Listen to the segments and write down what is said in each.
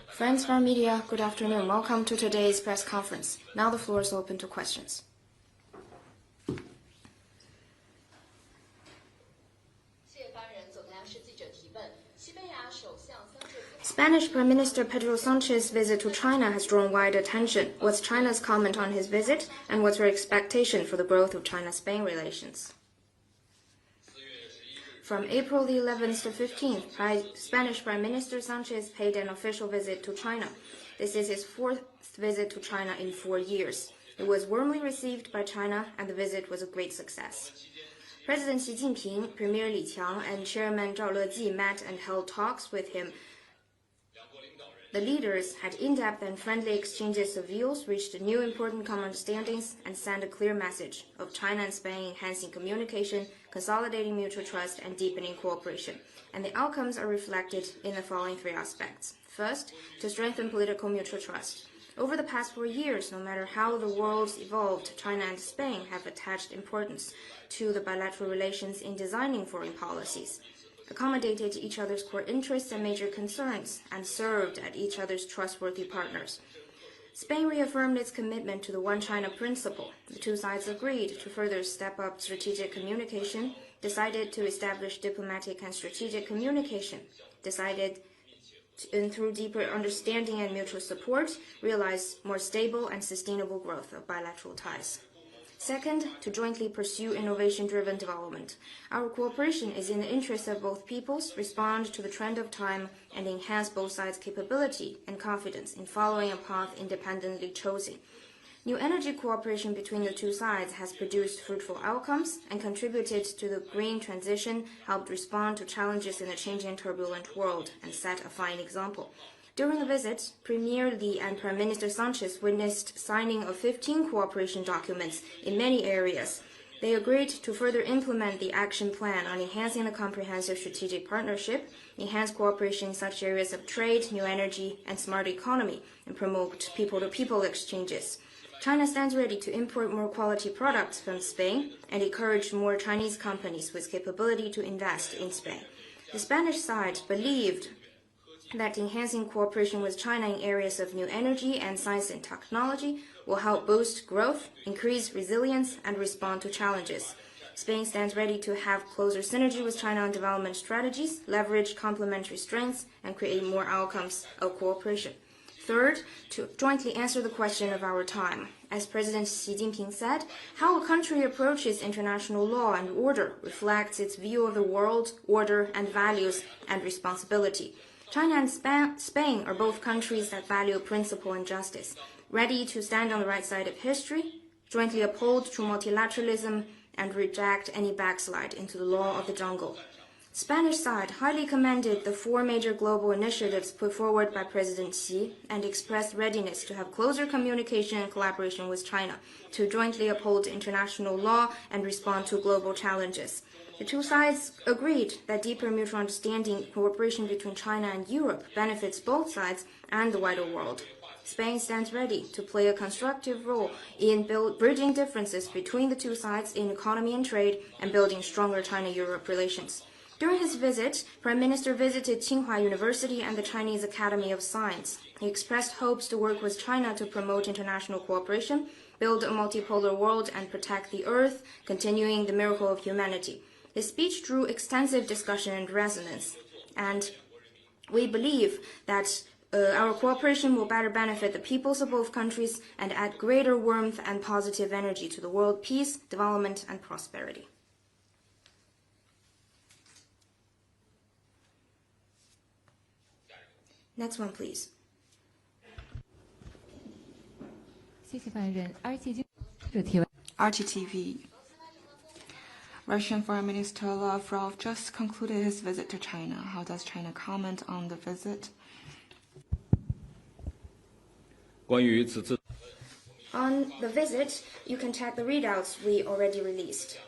Friends from media, good afternoon. Welcome to today's press conference. Now the floor is open to questions. Spanish Prime Minister Pedro Sanchez's visit to China has drawn wide attention. What's China's comment on his visit, and what's her expectation for the growth of China-Spain relations? From April the 11th to 15th, Spanish Prime Minister Sanchez paid an official visit to China. This is his fourth visit to China in 4 years. It was warmly received by China, and the visit was a great success. President Xi Jinping, Premier Li Qiang, and Chairman Zhao Leji met and held talks with him. The leaders had in-depth and friendly exchanges of views, reached new important common understandings, and sent a clear message of China and Spain enhancing communication, consolidating mutual trust, and deepening cooperation. And the outcomes are reflected in the following 3 aspects. First, to strengthen political mutual trust. Over the past 4 years, no matter how the world's evolved, China and Spain have attached importance to the bilateral relations in designing foreign policies, accommodated each other's core interests and major concerns, and served as each other's trustworthy partners. Spain reaffirmed its commitment to the One China principle. The 2 sides agreed to further step up strategic communication, decided to establish diplomatic and strategic communication, decided and through deeper understanding and mutual support, realize more stable and sustainable growth of bilateral ties. Second, to jointly pursue innovation-driven development. Our cooperation is in the interest of both peoples, respond to the trend of time, and enhance both sides' capability and confidence in following a path independently chosen. New energy cooperation between the two sides has produced fruitful outcomes and contributed to the green transition, helped respond to challenges in a changing and turbulent world, and set a fine example. During the visit, Premier Li and Prime Minister Sanchez witnessed signing of 15 cooperation documents in many areas. They agreed to further implement the action plan on enhancing the comprehensive strategic partnership, enhance cooperation in such areas of trade, new energy, and smart economy, and promote people-to-people exchanges. China stands ready to import more quality products from Spain and encourage more Chinese companies with capability to invest in Spain. The Spanish side believed that enhancing cooperation with China in areas of new energy and science and technology will help boost growth, increase resilience, and respond to challenges. Spain stands ready to have closer synergy with China on development strategies, leverage complementary strengths, and create more outcomes of cooperation. Third, to jointly answer the question of our time. As President Xi Jinping said, how a country approaches international law and order reflects its view of the world, order, and values and responsibility. China and Spain are both countries that value principle and justice, ready to stand on the right side of history, jointly uphold true multilateralism, and reject any backslide into the law of the jungle. Spanish side highly commended the 4 major global initiatives put forward by President Xi and expressed readiness to have closer communication and collaboration with China to jointly uphold international law and respond to global challenges. The two sides agreed that deeper mutual understanding and cooperation between China and Europe benefits both sides and the wider world. Spain stands ready to play a constructive role in bridging differences between the two sides in economy and trade and building stronger China-Europe relations. During his visit, Prime Minister visited Tsinghua University and the Chinese Academy of Science. He expressed hopes to work with China to promote international cooperation, build a multipolar world, and protect the Earth, continuing the miracle of humanity. His speech drew extensive discussion and resonance, and we believe that our cooperation will better benefit the peoples of both countries and add greater warmth and positive energy to the world peace, development, and prosperity. Next one, please. RTTV. Russian Foreign Minister Lavrov just concluded his visit to China. How does China comment on the visit? On the visit, you can check the readouts we already released.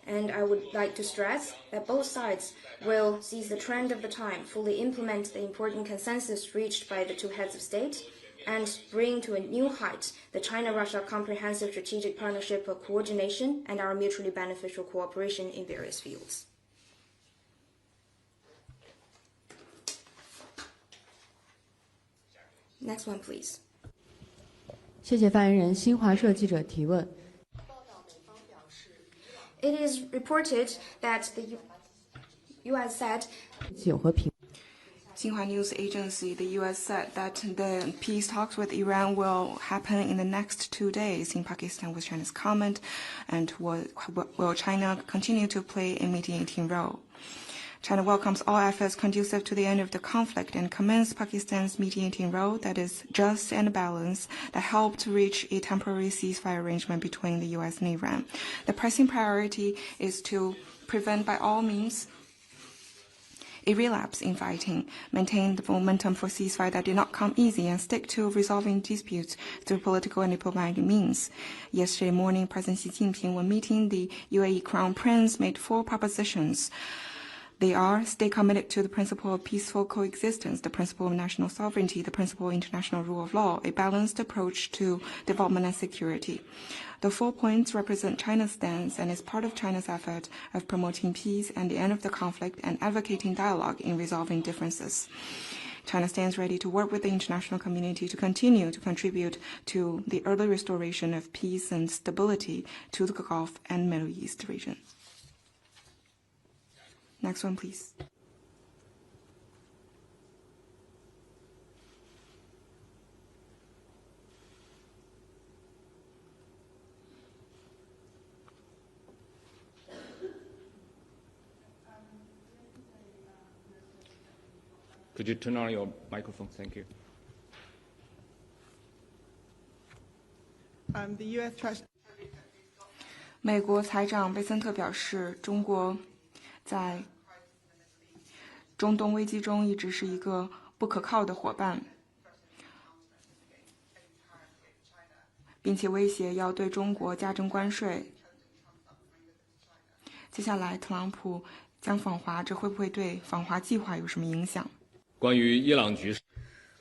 And I would like to stress that both sides will seize the trend of the time, fully implement the important consensus reached by the two heads of state, and bring to a new height the China-Russia Comprehensive Strategic Partnership of coordination and our mutually beneficial cooperation in various fields. Next one, please. 谢谢发言人。新华社记者提问。 It is reported that the U.S. said Xinhua News Agency, the U.S. said that the peace talks with Iran will happen in the next 2 days in Pakistan with China's comment, and will China continue to play a mediating role? China welcomes all efforts conducive to the end of the conflict and commends Pakistan's mediating role that is just and balanced that helped reach a temporary ceasefire arrangement between the U.S. and Iran. The pressing priority is to prevent by all means a relapse in fighting, maintain the momentum for ceasefire that did not come easy, and stick to resolving disputes through political and diplomatic means. Yesterday morning, President Xi Jinping, when meeting the UAE Crown Prince, made 4 propositions. They are: stay committed to the principle of peaceful coexistence, the principle of national sovereignty, the principle of international rule of law, a balanced approach to development and security. The 4 points represent China's stance and is part of China's effort of promoting peace and the end of the conflict and advocating dialogue in resolving differences. China stands ready to work with the international community to continue to contribute to the early restoration of peace and stability to the Gulf and Middle East region. Next one, please. Could you turn on your microphone? Thank you. The U.S. Treasury. 美国财长贝森特表示，中国在中东危机中一直是一个不可靠的伙伴，并且威胁要对中国加征关税。接下来，特朗普将访华，这会不会对访华计划有什么影响？关于伊朗局势。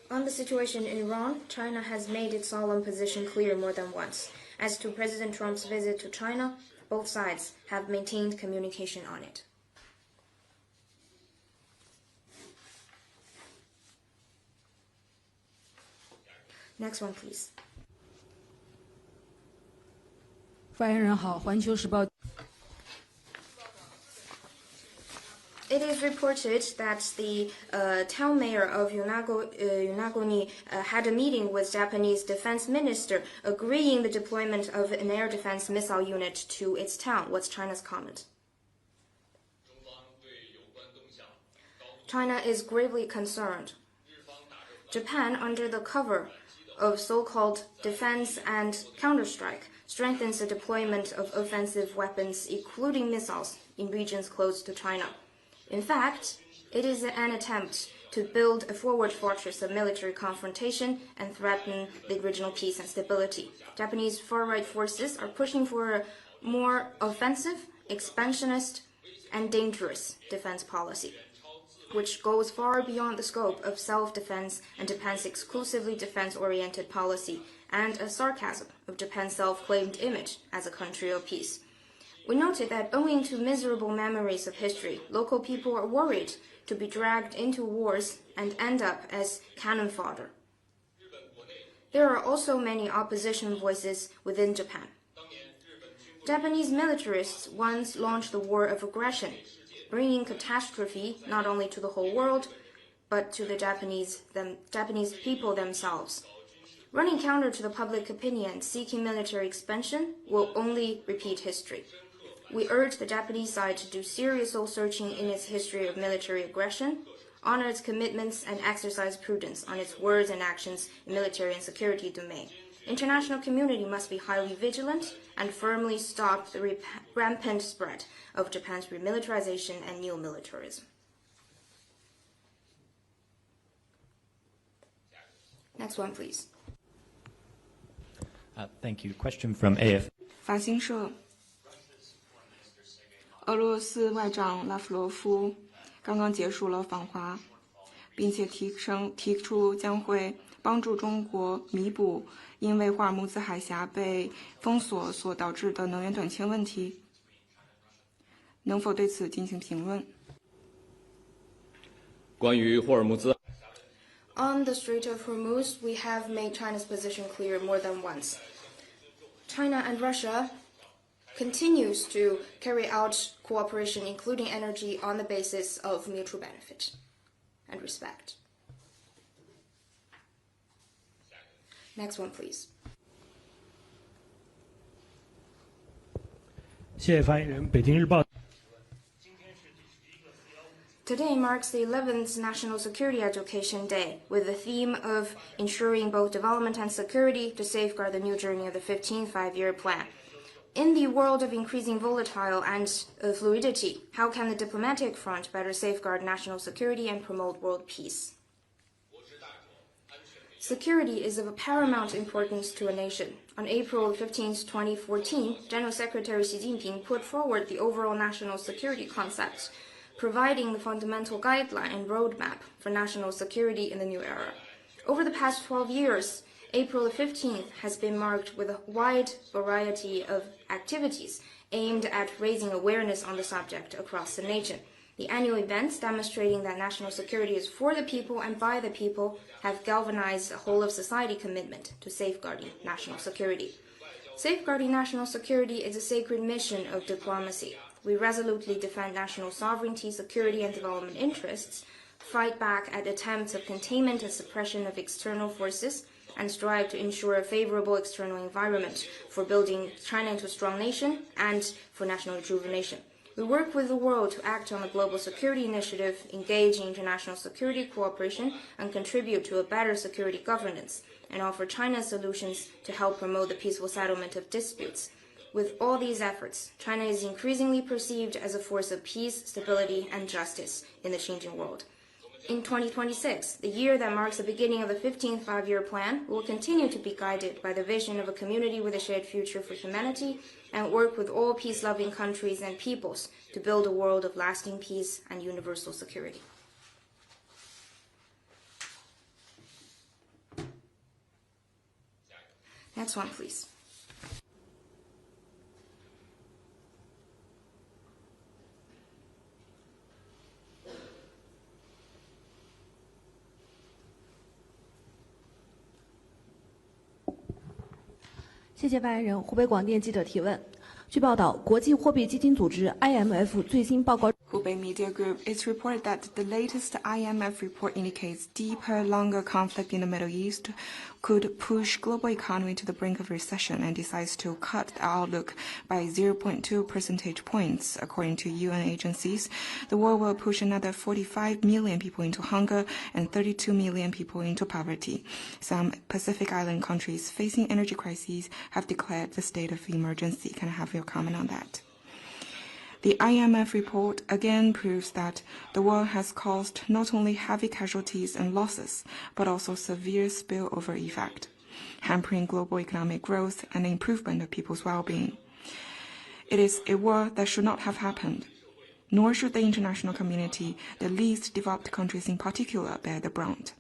On the situation in Iran, China has made its solemn position clear more than once. As to President Trump's visit to China, both sides have maintained communication on it. Next one, please. 发言人好，环球时报。It is reported that the town mayor of Yonaguni had a meeting with Japanese defense minister agreeing the deployment of an air defense missile unit to its town. What's China's comment? China is gravely concerned. Japan, under the cover of so-called defense and counterstrike, strengthens the deployment of offensive weapons, including missiles, in regions close to China. In fact, it is an attempt to build a forward fortress of military confrontation and threaten the regional peace and stability. Japanese far-right forces are pushing for a more offensive, expansionist, and dangerous defense policy, which goes far beyond the scope of self-defense and Japan's exclusively defense-oriented policy and a sarcasm of Japan's self-claimed image as a country of peace. We noted that owing to miserable memories of history, local people are worried to be dragged into wars and end up as cannon fodder. There are also many opposition voices within Japan. Japanese militarists once launched the war of aggression, bringing catastrophe not only to the whole world, but to the Japanese people themselves. Running counter to the public opinion and seeking military expansion will only repeat history. We urge the Japanese side to do serious soul-searching in its history of military aggression, honor its commitments, and exercise prudence on its words and actions in military and security domain. International community must be highly vigilant and firmly stop the rampant spread of Japan's remilitarization and neo-militarism. Next one, please. Thank you. Question from AF. 法新社，俄罗斯外长拉夫罗夫刚刚结束了访华，并且提出将会帮助中国弥补因为霍尔木兹海峡被封锁所导致的能源短缺问题。能否对此进行评论？关于霍尔木兹。On the Strait of Hormuz, we have made China's position clear more than once. China and Russia continues to carry out cooperation, including energy, on the basis of mutual benefit and respect. Next one, please. 谢谢发言人。北京日报。 Today marks the 11th National Security Education Day, with the theme of ensuring both development and security to safeguard the new journey of the 15th five-year plan. In the world of increasing volatile and fluidity, how can the diplomatic front better safeguard national security and promote world peace? Security is of paramount importance to a nation. On April 15, 2014, General Secretary Xi Jinping put forward the overall national security concept, providing the fundamental guideline and roadmap for national security in the new era. Over the past 12 years, April 15th has been marked with a wide variety of activities aimed at raising awareness on the subject across the nation. The annual events demonstrating that national security is for the people and by the people have galvanized a whole-of-society commitment to safeguarding national security. Safeguarding national security is a sacred mission of diplomacy. We resolutely defend national sovereignty, security, and development interests, fight back at attempts of containment and suppression of external forces, and strive to ensure a favorable external environment for building China into a strong nation and for national rejuvenation. We work with the world to act on the global security initiative, engage in international security cooperation, and contribute to a better security governance, and offer China solutions to help promote the peaceful settlement of disputes. With all these efforts, China is increasingly perceived as a force of peace, stability, and justice in the changing world. In 2026, the year that marks the beginning of the 15th Five-Year Plan, we will continue to be guided by the vision of a community with a shared future for humanity and work with all peace-loving countries and peoples to build a world of lasting peace and universal security. Next one, please.谢谢发言人。湖北广电记者提问。据报道，国际货币基金组织 IMF 最新报告。 Hubei Media Group, it's reported that the latest IMF report indicates deeper, longer conflict in the Middle East could push global economy to the brink of recession and decides to cut the outlook by 0.2 percentage points. According to UN agencies, the war will push another 45 million people into hunger and 32 million people into poverty. Some Pacific Island countries facing energy crises have declared the state of emergency. Can I have your comment on that? The IMF report again proves that the war has caused not only heavy casualties and losses, but also severe spillover effect, hampering global economic growth and improvement of people's well-being. It is a war that should not have happened, nor should the international community, the least developed countries in particular, bear the brunt.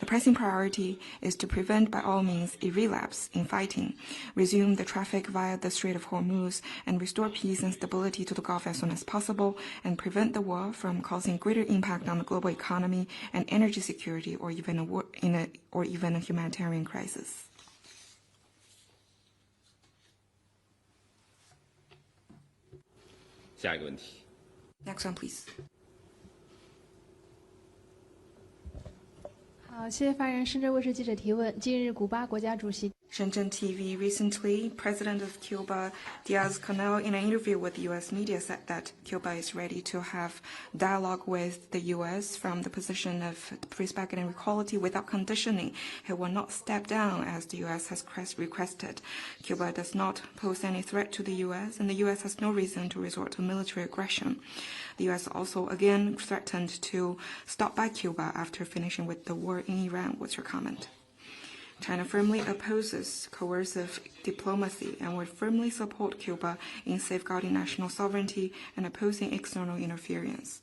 The pressing priority is to prevent by all means a relapse in fighting, resume the traffic via the Strait of Hormuz, and restore peace and stability to the Gulf as soon as possible, and prevent the war from causing greater impact on the global economy and energy security, or even a humanitarian crisis. Next one, please. 好，谢谢发言人。深圳卫视记者提问：近日，古巴国家主席 Shenzhen TV recently, President of Cuba, Diaz-Canel, in an interview with U.S. media, said that Cuba is ready to have dialogue with the U.S. from the position of respect and equality without conditioning. He will not step down as the U.S. has requested. Cuba does not pose any threat to the U.S., and the U.S. has no reason to resort to military aggression. The U.S. also again threatened to stop by Cuba after finishing with the war in Iran. What's your comment? China firmly opposes coercive diplomacy and would firmly support Cuba in safeguarding national sovereignty and opposing external interference.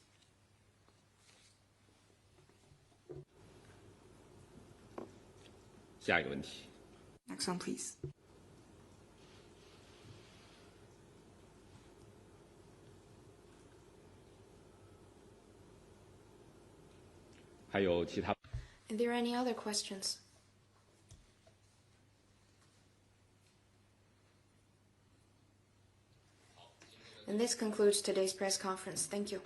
Next one, please. Are there any other questions? And this concludes today's press conference. Thank you.